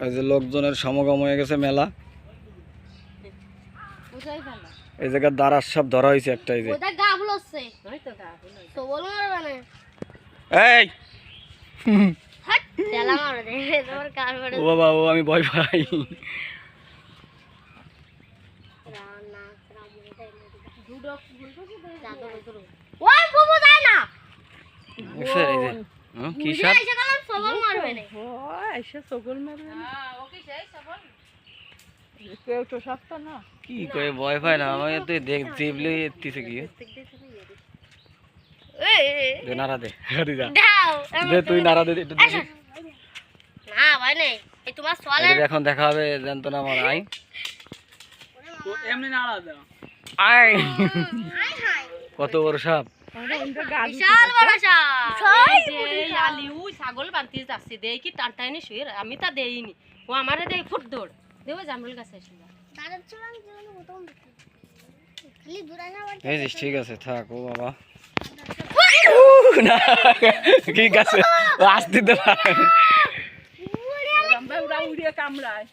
এই যে লোকজনের সমাগম হয়ে গেছে মেলা। এই জায়গায় দাঁড়ার সব ধরা হয়েছে একটা। এই যে এই ও বাবা, ও আমি ভয় পাই। কি সাপ? কি করে ভয় পায় না? আমি তো দেখছি এতিছে কি নাড়া দে, দে তুই নাড়া দে একটু দেখি। না ভাই নেই, এই তোমার সোয়ালে এখন দেখা হবে, জানতো না আমার। আই এমনি নাড়া দাও। আই কত বড় সাপ! বিশাল বড় সাপ। লালিউ ছাগল বানতে যাচ্ছে, দেই কি টানটাইনি শুয়ে, আমি তা দেইনি, ও আমারে দেই ফুট দৌড় দেও জামরুল গাছে এসে যা। এই যে ঠিক আছে, থাক। ও বাবা না, ঠিক আছে, আসতে দে। উড়া উড়িয়ে কামড়ায়।